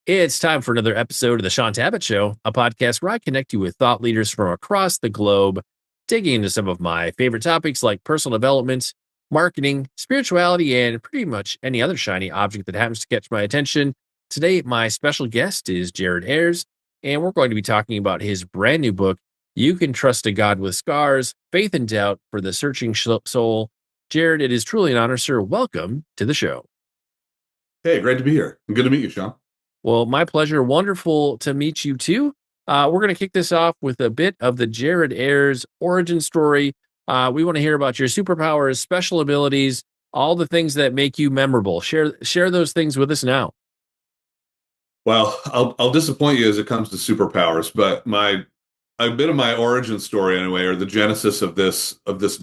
It's time for another episode of the Shaun Tabatt Show, a podcast where I connect you with thought leaders from across the globe, digging into some of my favorite topics like personal development, marketing, spirituality, and pretty much any other shiny object that happens to catch my attention. Today, my special guest is Jared Ayers, and we're going to be talking about his brand new book, You Can Trust a God with Scars, Faith and Doubt for the Searching Soul. Jared, it is truly an honor, sir. Welcome to the show. Hey, great to be here. Good to meet you, Shaun. Well, my pleasure. Wonderful to meet you too. We're going to kick this off with a bit of the Jared Ayers origin story. We want to hear about your superpowers, special abilities, all the things that make you memorable. Share those things with us now. Well, I'll disappoint you as it comes to superpowers, but a bit of my origin story anyway, or the genesis of this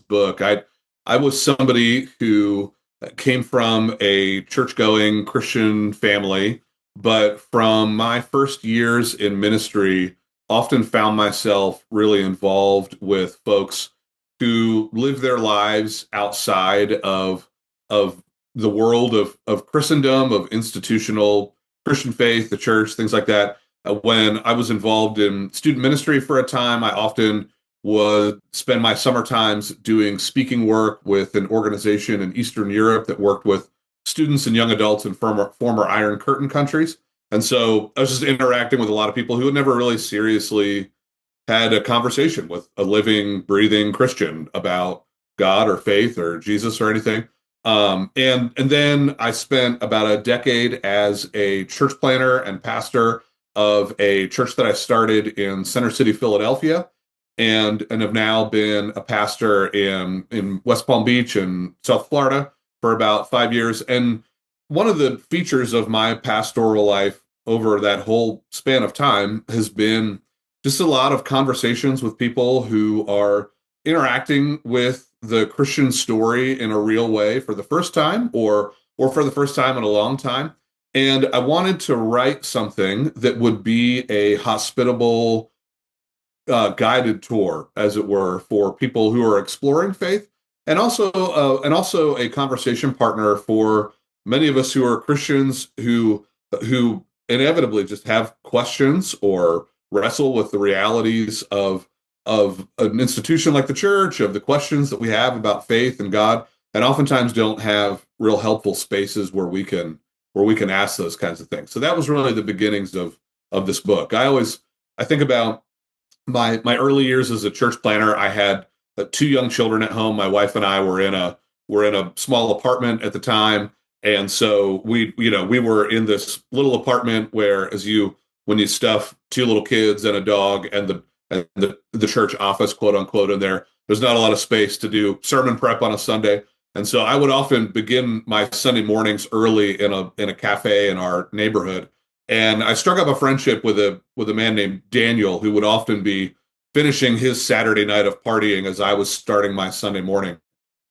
book. I was somebody who came from a church-going Christian family, but from my first years in ministry, often found myself really involved with folks who live their lives outside of the world of Christendom, of institutional Christian faith, the church, things like that. When I was involved in student ministry for a time, I often would spend my summer times doing speaking work with an organization in Eastern Europe that worked with students and young adults in former Iron Curtain countries. And so I was just interacting with a lot of people who had never really seriously had a conversation with a living, breathing Christian about God or faith or Jesus or anything. And then I spent about a decade as a church planner and pastor of a church that I started in Center City, Philadelphia, and have now been a pastor in West Palm Beach and South Florida for about 5 years. And one of the features of my pastoral life over that whole span of time has been just a lot of conversations with people who are interacting with the Christian story in a real way for the first time, or for the first time in a long time. And I wanted to write something that would be a hospitable, guided tour, as it were, for people who are exploring faith, and also a conversation partner for many of us who are Christians who inevitably just have questions or wrestle with the realities of an institution like the church, of the questions that we have about faith and God, and oftentimes don't have real helpful spaces where we can ask those kinds of things. So that was really the beginnings of this book. I think about my early years as a church planner. I had two young children at home. My wife and I were in a small apartment at the time, and so we were in this little apartment where, when you stuff two little kids and a dog and the church office, quote unquote, in there's not a lot of space to do sermon prep on a Sunday. And so I would often begin my Sunday mornings early in a cafe in our neighborhood. And I struck up a friendship with a man named Daniel, who would often be finishing his Saturday night of partying as I was starting my Sunday morning.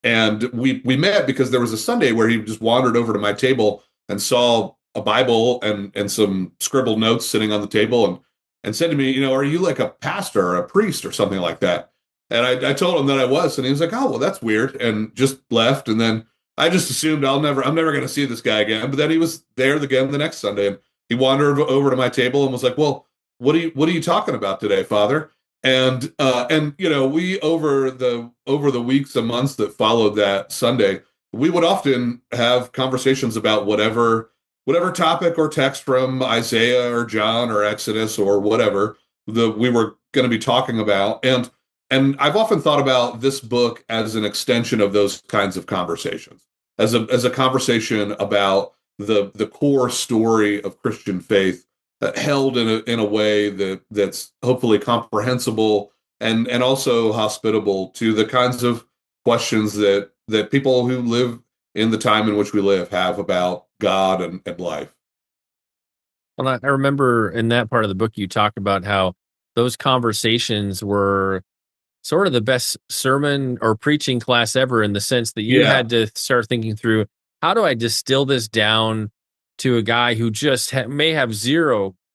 And we met because there was a Sunday where he just wandered over to my table and saw a Bible and some scribbled notes sitting on the table, and said to me, are you like a pastor or a priest or something like that? And I told him that I was, and he was like, oh, well, that's weird, and just left. And then I just assumed I'm never going to see this guy again. But then he was there again the next Sunday, and he wandered over to my table and was like, well, what are you talking about today, Father? And we over the weeks and months that followed that Sunday, we would often have conversations about whatever topic or text from Isaiah or John or Exodus or whatever that we were going to be talking about. And I've often thought about this book as an extension of those kinds of conversations, as a conversation about the core story of Christian faith, held in a way that's hopefully comprehensible and also hospitable to the kinds of questions that people who live in the time in which we live have about God and life. Well, I remember in that part of the book, you talk about how those conversations were sort of the best sermon or preaching class ever, in the sense that you Yeah, had to start thinking through, how do I distill this down to a guy who just may have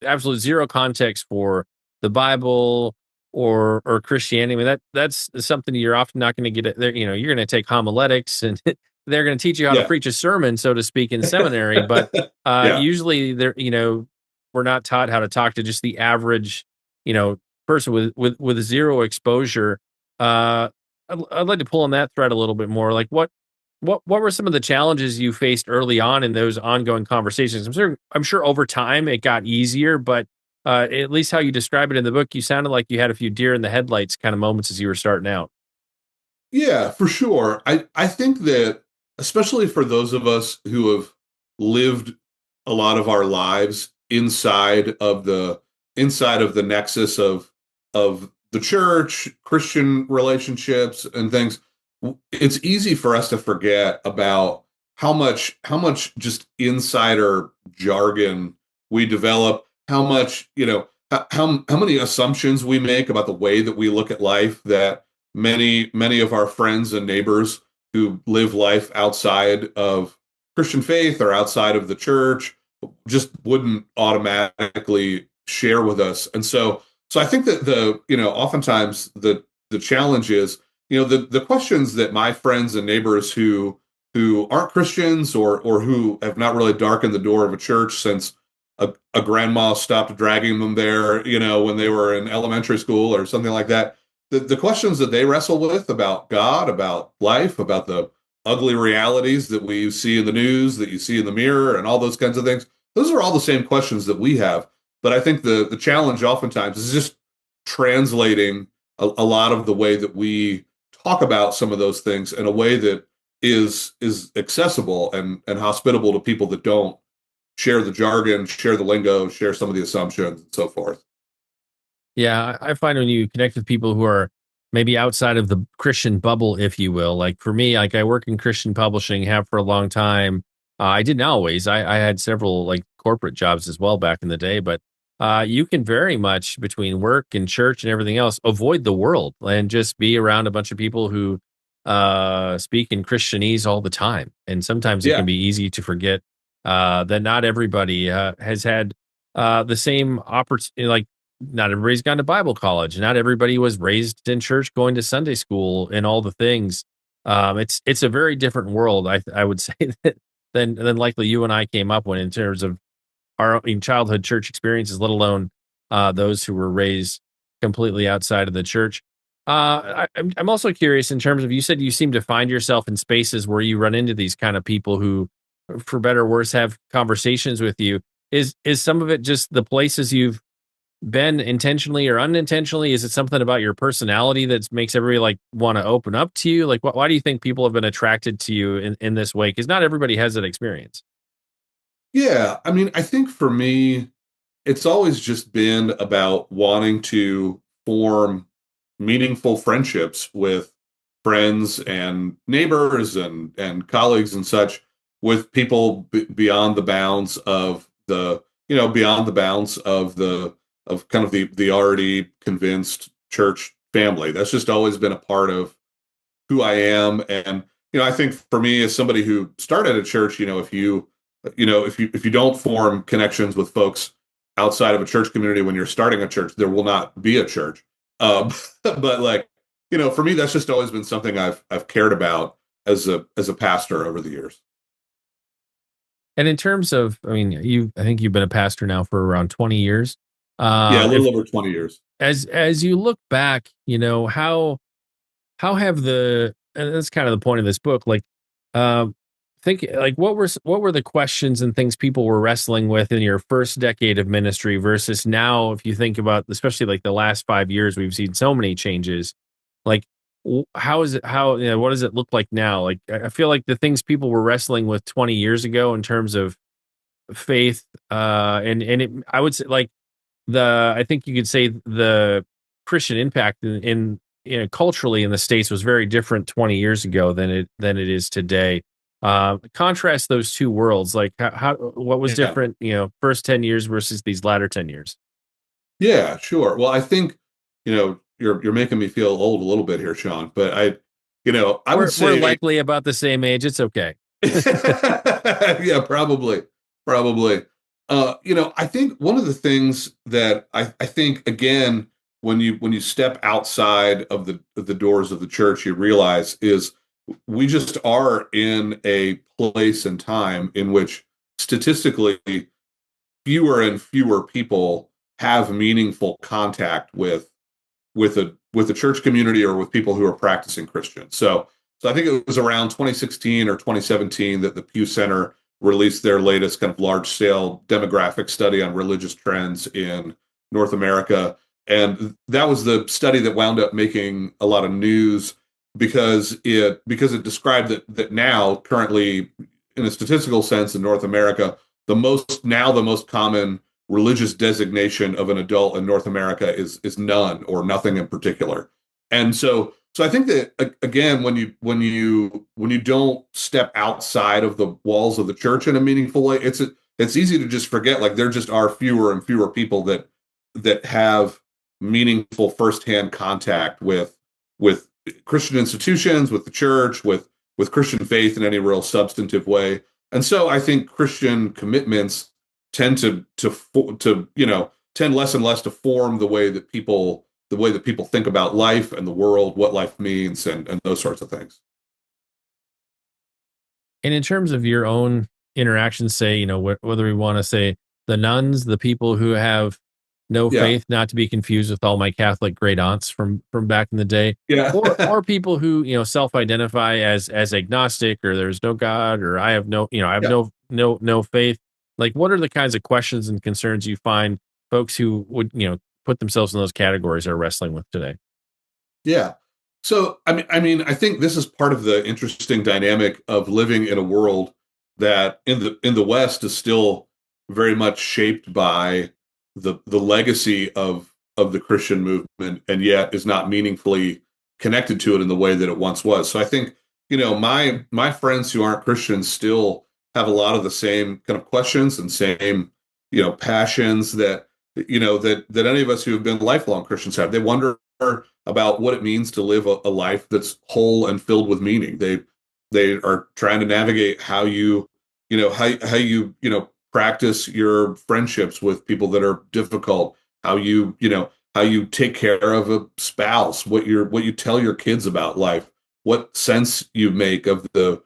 absolute zero context for the Bible or Christianity. I mean, that's something you're often not going to get there. You're going to take homiletics, and they're going to teach you how to yeah, preach a sermon, so to speak, in seminary. But yeah, usually, we're not taught how to talk to just the average, person with zero exposure. I'd like to pull on that thread a little bit more. Like what were some of the challenges you faced early on in those ongoing conversations? I'm sure over time it got easier, but at least how you describe it in the book, you sounded like you had a few deer in the headlights kind of moments as you were starting out. Yeah, for sure. I think that especially for those of us who have lived a lot of our lives inside of the nexus of the church, Christian relationships and things, it's easy for us to forget about how much just insider jargon we develop, how much, how many assumptions we make about the way that we look at life that many of our friends and neighbors who live life outside of Christian faith or outside of the church just wouldn't automatically share with us. And so I think that oftentimes the challenge is, the questions that my friends and neighbors who aren't Christians or who have not really darkened the door of a church since a grandma stopped dragging them there, when they were in elementary school or something like that. The questions that they wrestle with about God, about life, about the ugly realities that we see in the news, that you see in the mirror, and all those kinds of things, those are all the same questions that we have. But I think the challenge oftentimes is just translating a lot of the way that we talk about some of those things in a way that is accessible and hospitable to people that don't share the jargon, share the lingo, share some of the assumptions, and so forth. Yeah, I find when you connect with people who are maybe outside of the Christian bubble, if you will, like for me, like I work in Christian publishing, have for a long time. I didn't always. I had several like corporate jobs as well back in the day, but you can very much between work and church and everything else avoid the world and just be around a bunch of people who speak in Christianese all the time. And sometimes it Yeah, can be easy to forget that not everybody has had the same opportunity. Like not everybody's gone to Bible college. Not everybody was raised in church, going to Sunday school, and all the things. It's a very different world. I would say that than likely you and I came up with in terms of our own childhood church experiences, let alone those who were raised completely outside of the church. I'm also curious in terms of you said you seem to find yourself in spaces where you run into these kind of people who, for better or worse, have conversations with you. Is some of it just the places you've been intentionally or unintentionally? Is it something about your personality that makes everybody like want to open up to you? Like, why do you think people have been attracted to you in this way? Because not everybody has that experience. yeah. I mean, I think for me, it's always just been about wanting to form meaningful friendships with friends and neighbors and colleagues and such, with people beyond the bounds of of kind of the already convinced church family. That's just always been a part of who I am. And I think for me, as somebody who started a church, if you don't form connections with folks outside of a church community when you're starting a church, there will not be a church. But like, for me, that's just always been something I've cared about as a pastor over the years. And in terms of, I mean, I think you've been a pastor now for around 20 years. Yeah, a If little over 20 years. as you look back, how have and that's kind of the point of this book, like, think like what were the questions and things people were wrestling with in your first decade of ministry versus now, if you think about, especially like the last 5 years, we've seen so many changes. Like, how is it? What does it look like now? Like, I feel like the things people were wrestling with 20 years ago in terms of faith, I would say like I think you could say the Christian impact culturally in the States was very different 20 years ago than it is today. Contrast those two worlds, like what was Yeah. different, first 10 years versus these latter 10 years. Yeah, sure. Well, I think, you're making me feel old a little bit here, Sean, but I would We're say, likely about the same age. It's okay. yeah, probably. I think one of the things that I think, again, when you step outside of the doors of the church, you realize is we just are in a place and time in which statistically fewer and fewer people have meaningful contact with the church community or with people who are practicing Christians. So I think it was around 2016 or 2017 that the Pew Center released their latest kind of large scale demographic study on religious trends in North America. And that was the study that wound up making a lot of news because it described that now currently in a statistical sense in North America, the most common religious designation of an adult in North America is none or nothing in particular. And so I think that again, when you don't step outside of the walls of the church in a meaningful way, it's easy to just forget, like, there just are fewer and fewer people that have meaningful firsthand contact with Christian institutions, with the church, with Christian faith in any real substantive way. And so I think Christian commitments tend to tend less and less to form the way that people think about life and the world, what life means, and those sorts of things. And in terms of your own interactions, say, whether we want to say the nuns, the people who have no Yeah, faith, not to be confused with all my Catholic great aunts from back in the day, yeah, or people who self-identify as agnostic, or there's no God, or I have I have yeah, no faith. Like, what are the kinds of questions and concerns you find folks who would put themselves in those categories are wrestling with today? yeah. So I think this is part of the interesting dynamic of living in a world that in the West is still very much shaped by the legacy of the Christian movement, and yet is not meaningfully connected to it in the way that it once was. So I think, my friends who aren't Christians still have a lot of the same kind of questions and same, passions that any of us who have been lifelong Christians have. They wonder about what it means to live a life that's whole and filled with meaning. They are trying to navigate how you practice your friendships with people that are difficult, how you take care of a spouse, what you tell your kids about life, what sense you make of the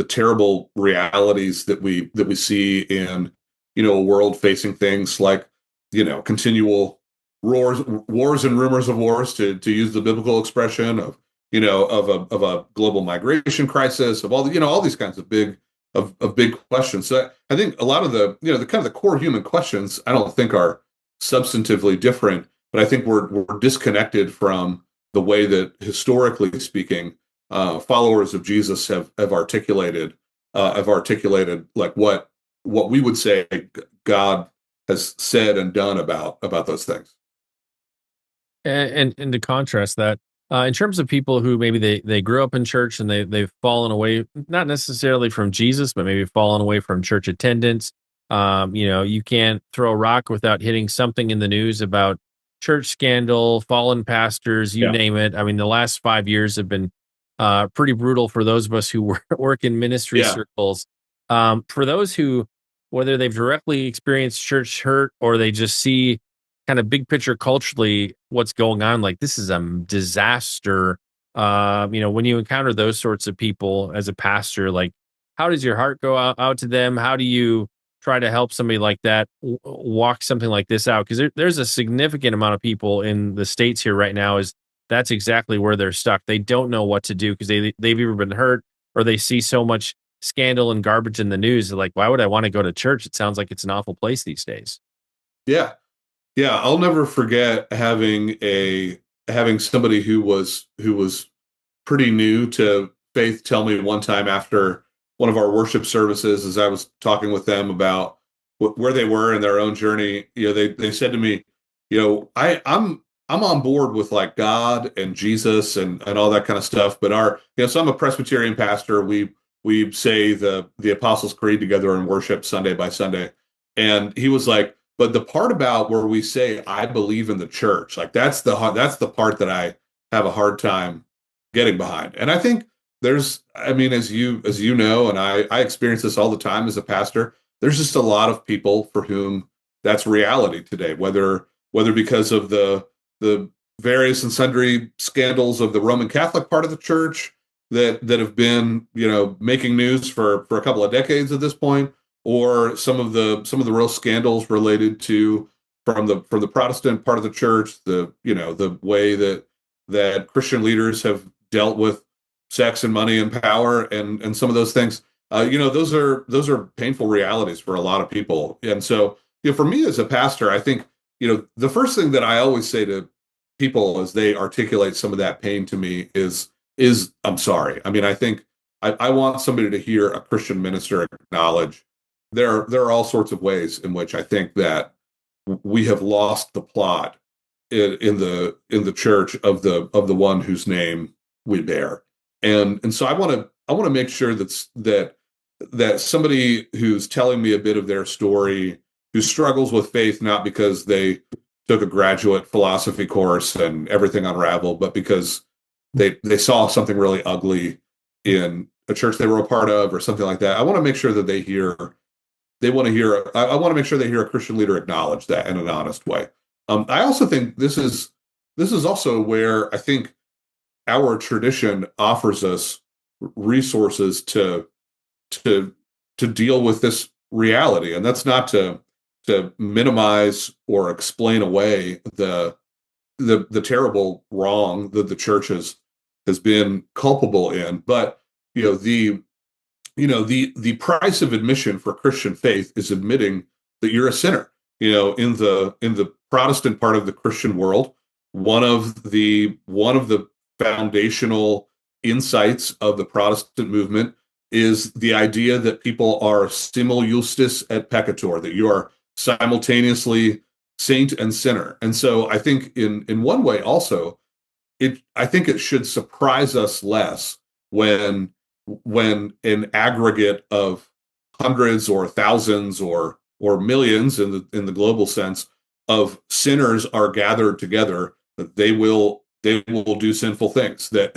terrible realities that we see in a world facing things like continual wars and rumors of wars, to use the biblical expression, of a global migration crisis, of all these kinds of big questions. So I think a lot of the kind of the core human questions I don't think are substantively different, but I think we're disconnected from the way that, historically speaking, followers of Jesus have articulated like what we would say God has said and done about those things. And to contrast that, in terms of people who maybe they grew up in church and they've fallen away, not necessarily from Jesus, but maybe fallen away from church attendance. You can't throw a rock without hitting something in the news about church scandal, fallen pastors, you Yeah, name it. I mean, the last 5 years have been pretty brutal for those of us who work in ministry yeah, circles. For those who, whether they've directly experienced church hurt or they just see kind of big picture culturally what's going on, like, this is a disaster. When you encounter those sorts of people as a pastor, like, how does your heart go out to them? How do you try to help somebody like that walk something like this out? Because there's a significant amount of people in the States here right now is that's exactly where they're stuck. They don't know what to do because they've either been hurt or they see so much scandal and garbage in the news. They're like, why would I want to go to church? It sounds like it's an awful place these days. yeah. Yeah, I'll never forget having somebody who was pretty new to faith tell me one time after one of our worship services, as I was talking with them about where they were in their own journey. They said to me, I'm on board with, like, God and Jesus and all that kind of stuff, but so I'm a Presbyterian pastor. We say the Apostles' Creed together in worship Sunday by Sunday, and he was like, but the part about where we say I believe in the church, like, that's the part that I have a hard time getting behind. And I think as you know, and I experience this all the time as a pastor, there's just a lot of people for whom that's reality today, whether because of the various and sundry scandals of the Roman Catholic part of the church that have been, making news for a couple of decades at this point, or some of the real scandals related to from the Protestant part of the church, the way that Christian leaders have dealt with sex and money and power and some of those things. Those are painful realities for a lot of people. And so, for me as a pastor, I think, the first thing that I always say to people as they articulate some of that pain to me is I'm sorry. I mean, I think I want somebody to hear a Christian minister acknowledge there are all sorts of ways in which I think that we have lost the plot in the church of the one whose name we bear. And so I want to make sure that somebody who's telling me a bit of their story, who struggles with faith, not because they took a graduate philosophy course and everything unraveled, but because they saw something really ugly in a church they were a part of or something like that. I want to make sure that I want to make sure they hear a Christian leader acknowledge that in an honest way. I also think this is also where I think our tradition offers us resources to deal with this reality, and that's not to minimize or explain away the terrible wrong that the church has been culpable in, but the price of admission for Christian faith is admitting that you're a sinner. In the Protestant part of the Christian world, one of the foundational insights of the Protestant movement is the idea that people are simul justus et peccator, that you are simultaneously saint and sinner. And so I think in one way also, I think it should surprise us less when an aggregate of hundreds or thousands or millions in the global sense of sinners are gathered together, that they will do sinful things that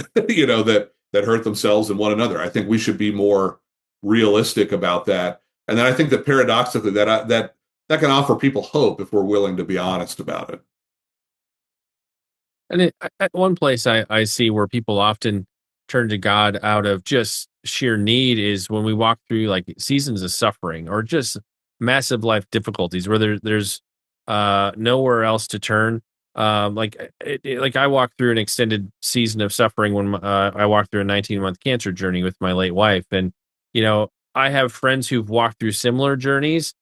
that hurt themselves and one another. I think we should be more realistic about that. And then I think that paradoxically that can offer people hope if we're willing to be honest about it. And at one place I see where people often turn to God out of just sheer need is when we walk through like seasons of suffering or just massive life difficulties where there's nowhere else to turn. Like I walked through an extended season of suffering when I walked through a 19-month cancer journey with my late wife, and I have friends who've walked through similar journeys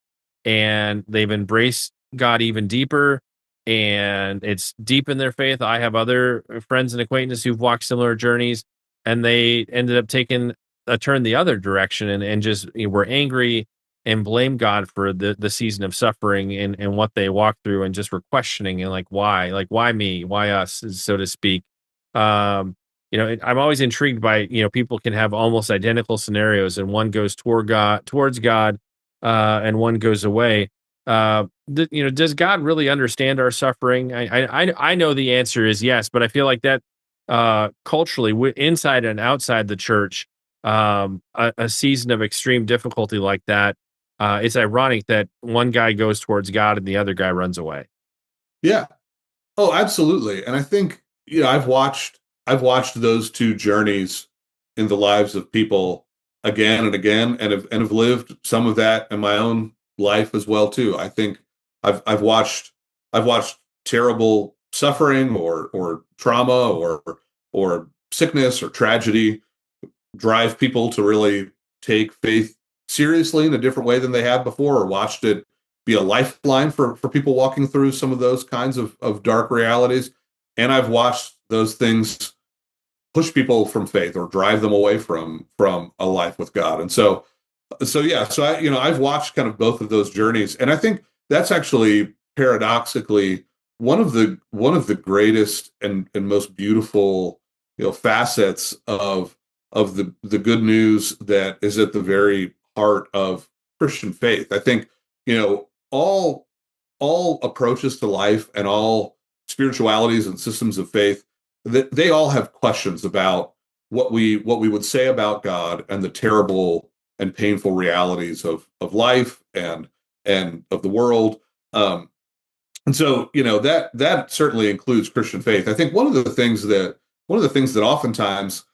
and they've embraced God even deeper and it's deep in their faith. I have other friends and acquaintances who've walked similar journeys and they ended up taking a turn the other direction and just were angry and blame God for the season of suffering and what they walked through and just were questioning and like why me, why us, so to speak. I'm always intrigued by people can have almost identical scenarios and one goes towards God, and one goes away. Does God really understand our suffering? I know the answer is yes, but I feel like that culturally, inside and outside the church, a season of extreme difficulty like that, it's ironic that one guy goes towards God and the other guy runs away. Yeah. Oh, absolutely. And I think, I've watched those two journeys in the lives of people again and again, and have lived some of that in my own life as well too. I think I've watched terrible suffering or trauma or sickness or tragedy drive people to really take faith seriously in a different way than they have before, or watched it be a lifeline for people walking through some of those kinds of dark realities. And I've watched those things push people from faith or drive them away from a life with God. And I've watched kind of both of those journeys. And I think that's actually paradoxically one of the greatest and most beautiful, facets of the good news that is at the very heart of Christian faith. I think, all approaches to life and all spiritualities and systems of faith, that they all have questions about what we would say about God and the terrible and painful realities of life and of the world. And so, that certainly includes Christian faith. I think one of the things that oftentimes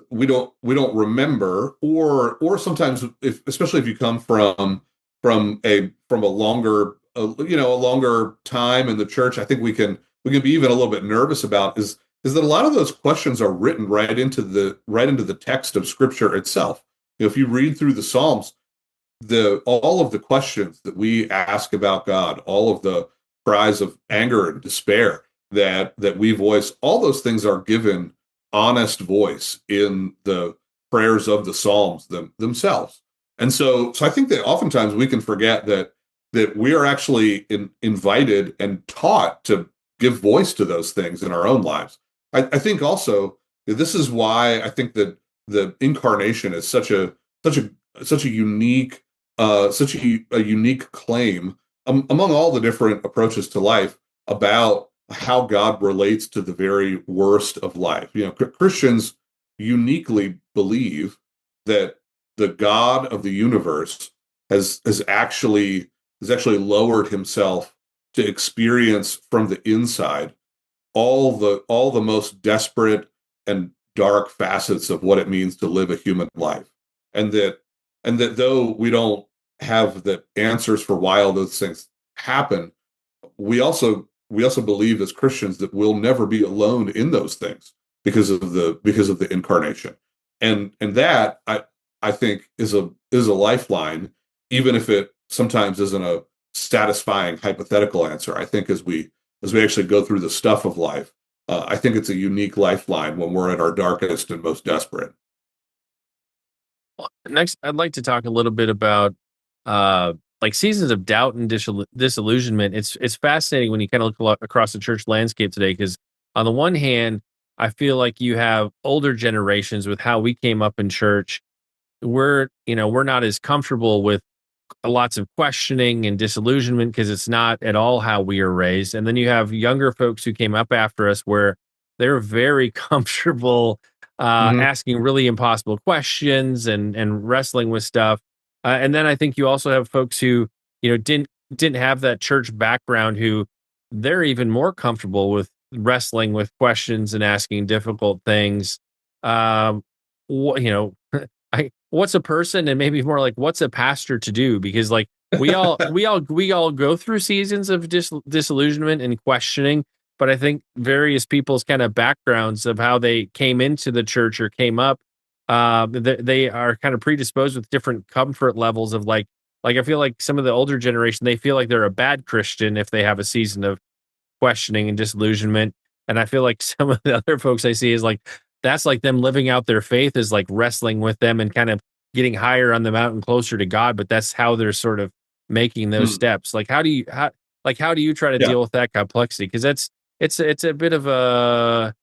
we don't remember, or sometimes, especially if you come from from a longer a longer time in the church, I think we can be even a little bit nervous about is that a lot of those questions are written right into the text of Scripture itself. If you read through the Psalms, the all of the questions that we ask about God, all of the cries of anger and despair that we voice, all those things are given honest voice in the prayers of the Psalms themselves. And so I think that oftentimes we can forget that we are actually invited and taught to give voice to those things in our own lives. I think also this is why I think that the incarnation is such a unique a unique claim among all the different approaches to life about how God relates to the very worst of life. Christians uniquely believe that the God of the universe has actually lowered himself to experience from the inside all the most desperate and dark facets of what it means to live a human life, and that though we don't have the answers for why all those things happen, we also believe as Christians that we'll never be alone in those things because of the incarnation, and that I think is a lifeline, even if it sometimes isn't a satisfying hypothetical answer. I think as we actually go through the stuff of life, I think it's a unique lifeline when we're at our darkest and most desperate. Well, next, I'd like to talk a little bit about like seasons of doubt and disillusionment. It's fascinating when you kind of look across the church landscape today, because on the one hand, I feel like you have older generations with how we came up in church. We're not as comfortable with lots of questioning and disillusionment because it's not at all how we are raised. And then you have younger folks who came up after us where they're very comfortable Hmm. asking really impossible questions and wrestling with stuff. And then I think you also have folks who didn't have that church background who they're even more comfortable with wrestling with questions and asking difficult things. Um, wh- you know, what's a person, and maybe more like what's a pastor to do, because like we all go through seasons of disillusionment and questioning, but I think various people's kind of backgrounds of how they came into the church or came up, they are kind of predisposed with different comfort levels of like I feel like some of the older generation, they feel like they're a bad Christian if they have a season of questioning and disillusionment. And I feel like some of the other folks I see is like that's like them living out their faith is like wrestling with them and kind of getting higher on the mountain closer to God, but that's how they're sort of making those Mm. steps. Like how do you try to Yeah. deal with that complexity? Because it's a bit of a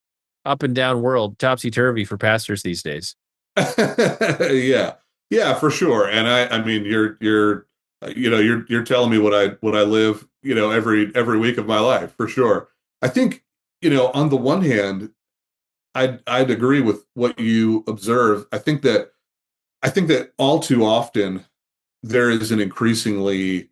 up and down world, topsy turvy for pastors these days. Yeah, yeah, for sure. And I mean, you're telling me what I live, every week of my life, for sure. I think, on the one hand, I'd agree with what you observe. I think that all too often there is an increasingly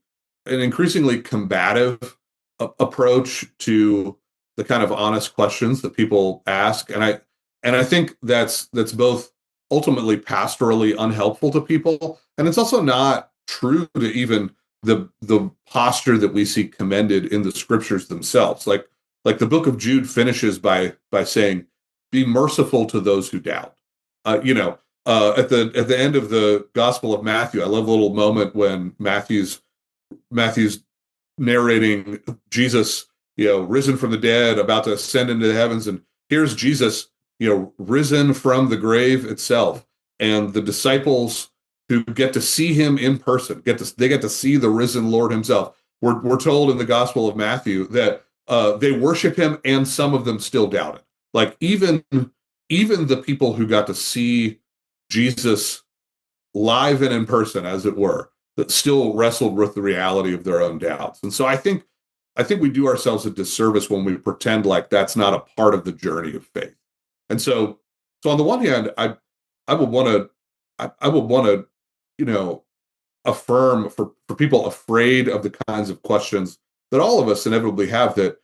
combative approach to the kind of honest questions that people ask, and I think that's both ultimately pastorally unhelpful to people, and it's also not true to even the posture that we see commended in the scriptures themselves. Like the book of Jude finishes by saying, "Be merciful to those who doubt." At the end of the Gospel of Matthew, I love a little moment when Matthew's narrating Jesus, risen from the dead, about to ascend into the heavens, and here's Jesus, risen from the grave itself, and the disciples who get to see him in person get to see the risen Lord himself. We're told in the Gospel of Matthew that they worship him, and some of them still doubt it. Like even the people who got to see Jesus live and in person, as it were, that still wrestled with the reality of their own doubts. And so I think we do ourselves a disservice when we pretend like that's not a part of the journey of faith. And so on the one hand, I would want to I would want to affirm for people afraid of the kinds of questions that all of us inevitably have, that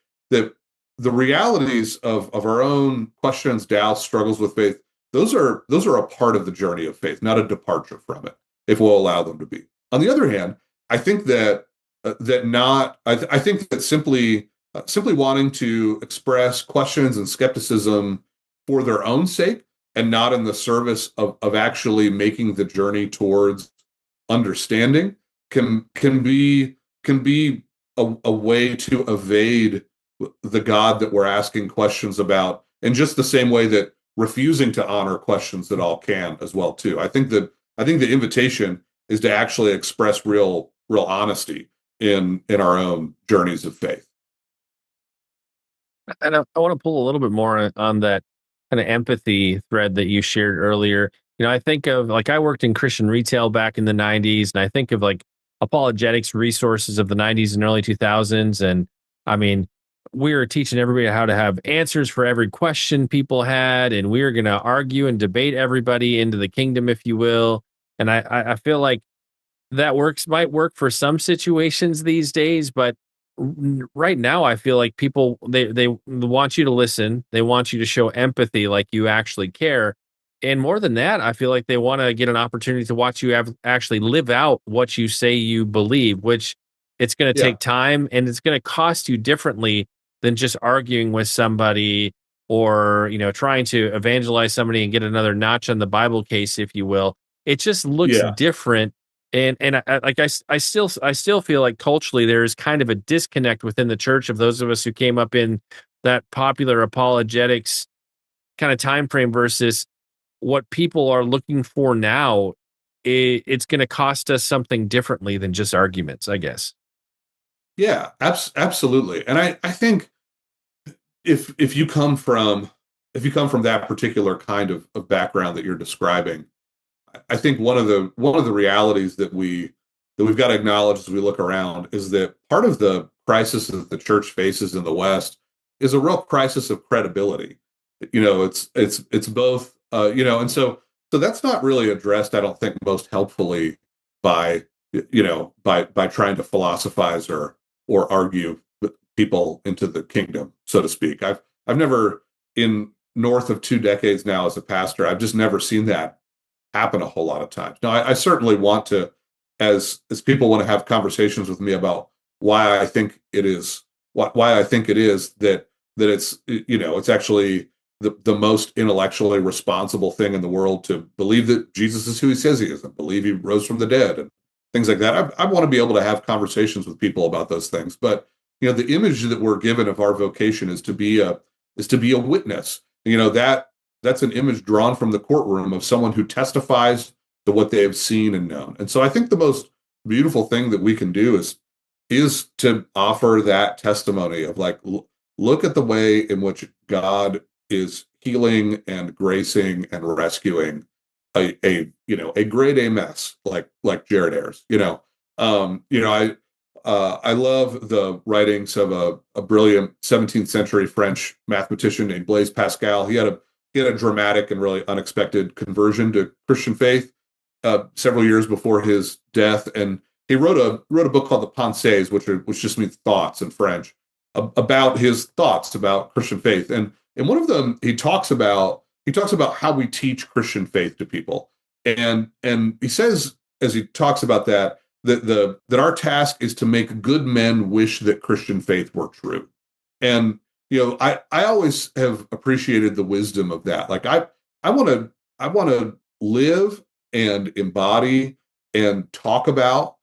the realities of our own questions, doubts, struggles with faith, those are a part of the journey of faith, not a departure from it, if we'll allow them to be. On the other hand, I think that that not I think that simply wanting to express questions and skepticism for their own sake and not in the service of actually making the journey towards understanding can be a way to evade the God that we're asking questions about, in just the same way that refusing to honor questions that all can as well too. I think the invitation is to actually express real honesty in our own journeys of faith. And I want to pull a little bit more on that kind of empathy thread that you shared earlier. I think of, like, I worked in Christian retail back in the 90s, and I think of like apologetics resources of the 90s and early 2000s. And I mean, we were teaching everybody how to have answers for every question people had, and we were going to argue and debate everybody into the kingdom, if you will. And I feel like that might work for some situations these days, but right now I feel like people, they want you to listen, they want you to show empathy, like you actually care. And more than that, I feel like they want to get an opportunity to watch you actually live out what you say you believe, which it's going to Yeah. take time and it's going to cost you differently than just arguing with somebody, or trying to evangelize somebody and get another notch on the Bible case, if you will. It just looks Yeah. different. And I still feel like culturally there is kind of a disconnect within the church of those of us who came up in that popular apologetics kind of time frame versus what people are looking for now. It's going to cost us something differently than just arguments, I guess. Yeah, absolutely. And I think if you come from that particular kind of background that you're describing, I think one of the realities that we've got to acknowledge as we look around is that part of the crisis that the church faces in the West is a real crisis of credibility. It's both, and so that's not really addressed, I don't think, most helpfully by by trying to philosophize or argue people into the kingdom, so to speak. I've never, in north of 2 decades now as a pastor, I've just never seen that happen a whole lot of times. Now, I certainly want to, as people want to have conversations with me about why I think it is, why I think it is that it's actually the most intellectually responsible thing in the world to believe that Jesus is who he says he is, and believe he rose from the dead and things like that. I want to be able to have conversations with people about those things. But the image that we're given of our vocation is to be a witness. That's an image drawn from the courtroom of someone who testifies to what they have seen and known. And so I think the most beautiful thing that we can do is to offer that testimony of, like, look at the way in which God is healing and gracing and rescuing a grade A mess like Jared Ayers. I love the writings of a brilliant 17th century French mathematician named Blaise Pascal. He had a dramatic and really unexpected conversion to Christian faith several years before his death, and he wrote a book called the Pensées, which just means thoughts in French, about his thoughts about Christian faith. And in one of them, he talks about how we teach Christian faith to people, and he says, as he talks about that our task is to make good men wish that Christian faith were true. And I always have appreciated the wisdom of that. Like, I want to live and embody and talk about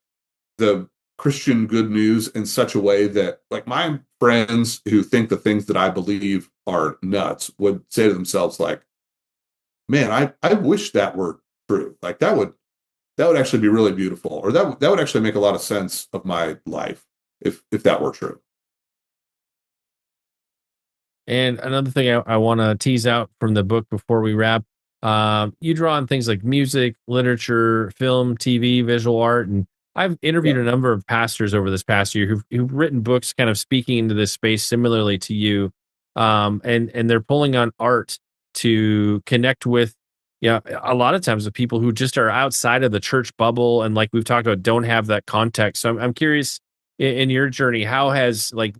the Christian good news in such a way that, like, my friends who think the things that I believe are nuts would say to themselves, like, man, I wish that were true. Like, that would actually be really beautiful, or that would actually make a lot of sense of my life if that were true. And another thing I want to tease out from the book before we wrap, you draw on things like music, literature, film, TV, visual art, and I've interviewed Yeah. a number of pastors over this past year who've written books kind of speaking into this space similarly to you, and they're pulling on art to connect with, a lot of times with people who just are outside of the church bubble, and like we've talked about, don't have that context. So I'm curious, in your journey, how has, like,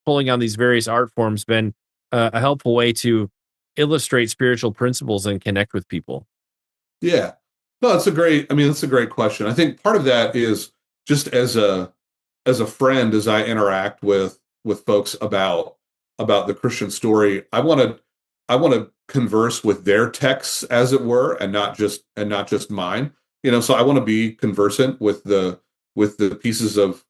pulling on these various art forms been a helpful way to illustrate spiritual principles and connect with people? Yeah. No, that's a great question. I think part of that is just as a friend, as I interact with folks about the Christian story, I want to converse with their texts, as it were, and not just mine. So I want to be conversant with the pieces of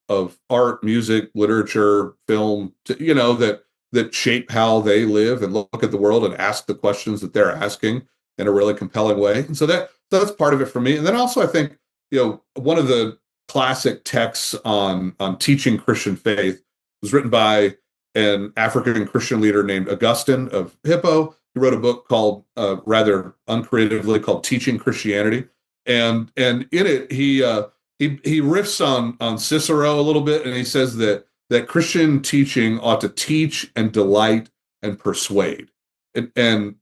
art, music, literature, film, that shape how they live and look at the world and ask the questions that they're asking in a really compelling way. And so that's part of it for me. And then also I think, one of the classic texts on teaching Christian faith was written by an African Christian leader named Augustine of Hippo. He wrote a book called, rather uncreatively, called Teaching Christianity, and in it he riffs on Cicero a little bit, and he says that Christian teaching ought to teach and delight and persuade, and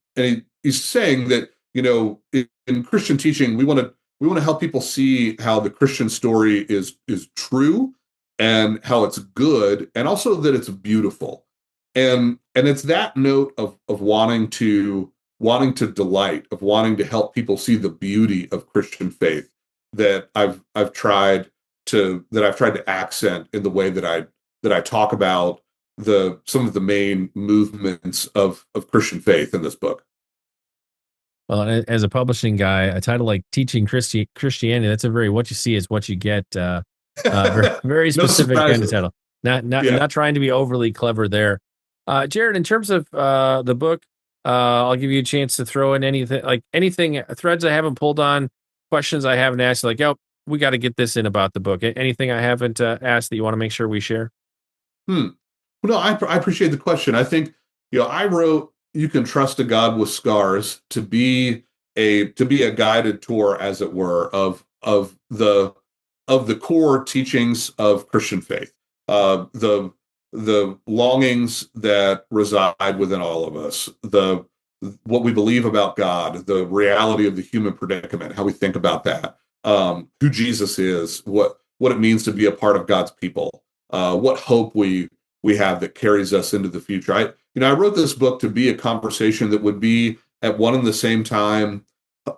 he's saying that in Christian teaching we want to help people see how the Christian story is true and how it's good, and also that it's beautiful. And it's that note of wanting to delight, of wanting to help people see the beauty of Christian faith that I've tried to accent in the way that I talk about some of the main movements of Christian faith in this book. Well, as a publishing guy, a title like "Teaching Christianity" that's a very what you see is what you get. Very, very No specific kind of surprises. title. Yeah. Not trying to be overly clever there. Jared, in terms of the book, I'll give you a chance to throw in anything threads I haven't pulled on, questions I haven't asked. Like, oh, we got to get this in about the book. Anything I haven't asked that you want to make sure we share? Hmm. Well, no, I appreciate the question. I think, I wrote "You Can Trust a God with Scars" to be a guided tour, as it were, of the core teachings of Christian faith, the longings that reside within all of us, the what we believe about God, the reality of the human predicament, how we think about that, who Jesus is, what it means to be a part of God's people, what hope we have that carries us into the future. I wrote this book to be a conversation that would be at one and the same time,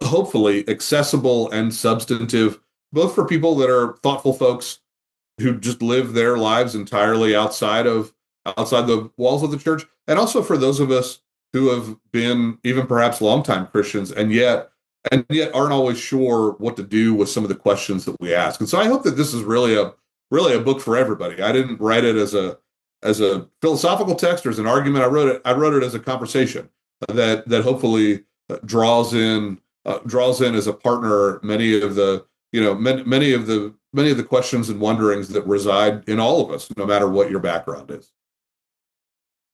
hopefully accessible and substantive, both for people that are thoughtful folks who just live their lives entirely outside the walls of the church, and also for those of us who have been even perhaps longtime Christians and yet aren't always sure what to do with some of the questions that we ask. And so I hope that this is really a book for everybody. I didn't write it as a philosophical text or as an argument. I wrote it as a conversation that hopefully draws in as a partner many of the many of the questions and wonderings that reside in all of us, no matter what your background is.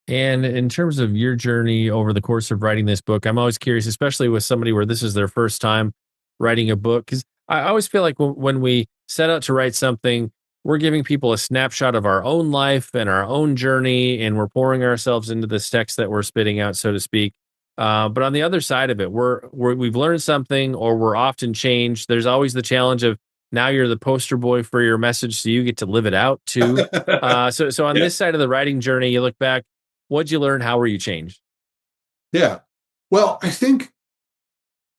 And in terms of your journey over the course of writing this book, I'm always curious, especially with somebody where this is their first time writing a book, because I always feel like when we set out to write something, we're giving people a snapshot of our own life and our own journey, and we're pouring ourselves into this text that we're spitting out, so to speak. But on the other side of it, we've learned something, or we're often changed. There's always the challenge of now you're the poster boy for your message, so you get to live it out too. So on Yeah. this side of the writing journey, you look back. What'd you learn? How were you changed? Yeah. Well, I think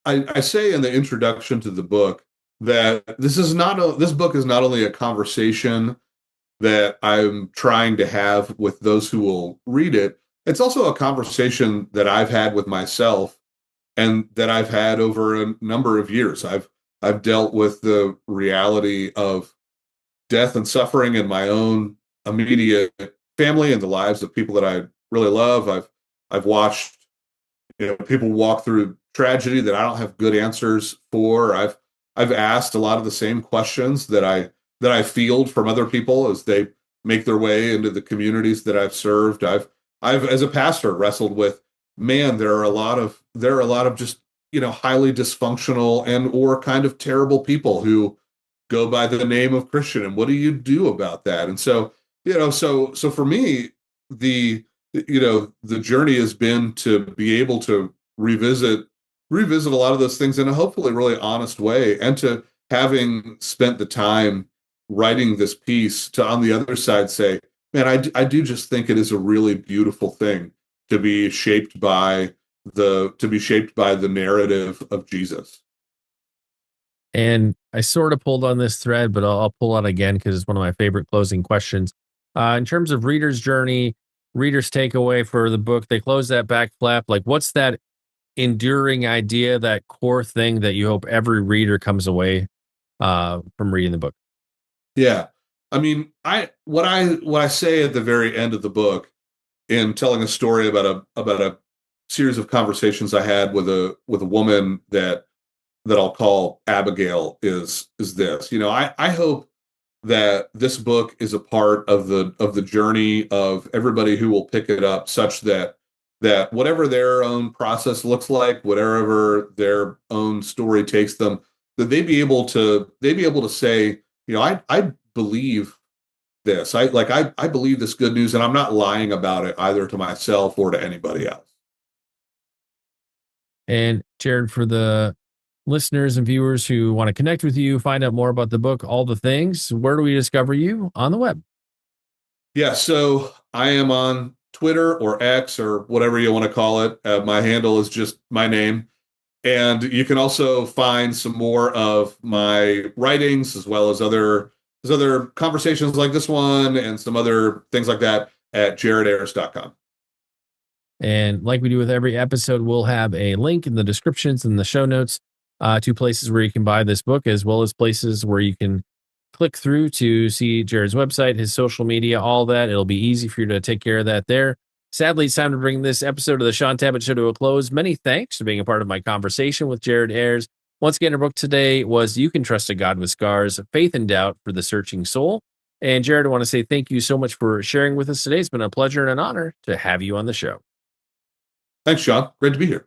I say in the introduction to the book that this book is not only a conversation that I'm trying to have with those who will read it, it's also a conversation that I've had with myself and that I've had over a number of years. I've dealt with the reality of death and suffering in my own immediate family and the lives of people that I really love. I've watched people walk through tragedy that I don't have good answers for. I've asked a lot of the same questions that I field from other people as they make their way into the communities that I've served. I've as a pastor wrestled with, man, there are a lot of just highly dysfunctional and or kind of terrible people who go by the name of Christian, and what do you do about that? And so so for me, the journey has been to be able to revisit a lot of those things in a hopefully really honest way, and to, having spent the time writing this piece, to on the other side say, man, I do just think it is a really beautiful thing to be shaped by the narrative of Jesus. And I sort of pulled on this thread, but I'll pull on again because it's one of my favorite closing questions. In terms of reader's journey, reader's takeaway for the book, they close that back flap. Like, what's that enduring idea, that core thing that you hope every reader comes away from reading the book? Yeah. I mean, what I say at the very end of the book in telling a story about a series of conversations I had with a woman that I'll call Abigail is this. You know, I hope that this book is a part of the journey of everybody who will pick it up, such that whatever their own process looks like, whatever their own story takes them, that they be able to say, you know, I believe this. I believe this good news, and I'm not lying about it either to myself or to anybody else. And Jared, for the listeners and viewers who want to connect with you, find out more about the book, all the things, where do we discover you on the web? Yeah, so I am on Twitter or X or whatever you want to call it. My handle is just my name. And you can also find some more of my writings as well as other conversations like this one and some other things like that at jaredayers.com. And like we do with every episode, we'll have a link in the descriptions and the show notes to places where you can buy this book, as well as places where you can click through to see Jared's website, his social media, all that. It'll be easy for you to take care of that there. Sadly, it's time to bring this episode of the Shaun Tabatt Show to a close. Many thanks for being a part of my conversation with Jared Ayers. Once again, our book today was You Can Trust a God with Scars, Faith and Doubt for the Searching Soul. And Jared, I want to say thank you so much for sharing with us today. It's been a pleasure and an honor to have you on the show. Thanks, Sean. Great to be here.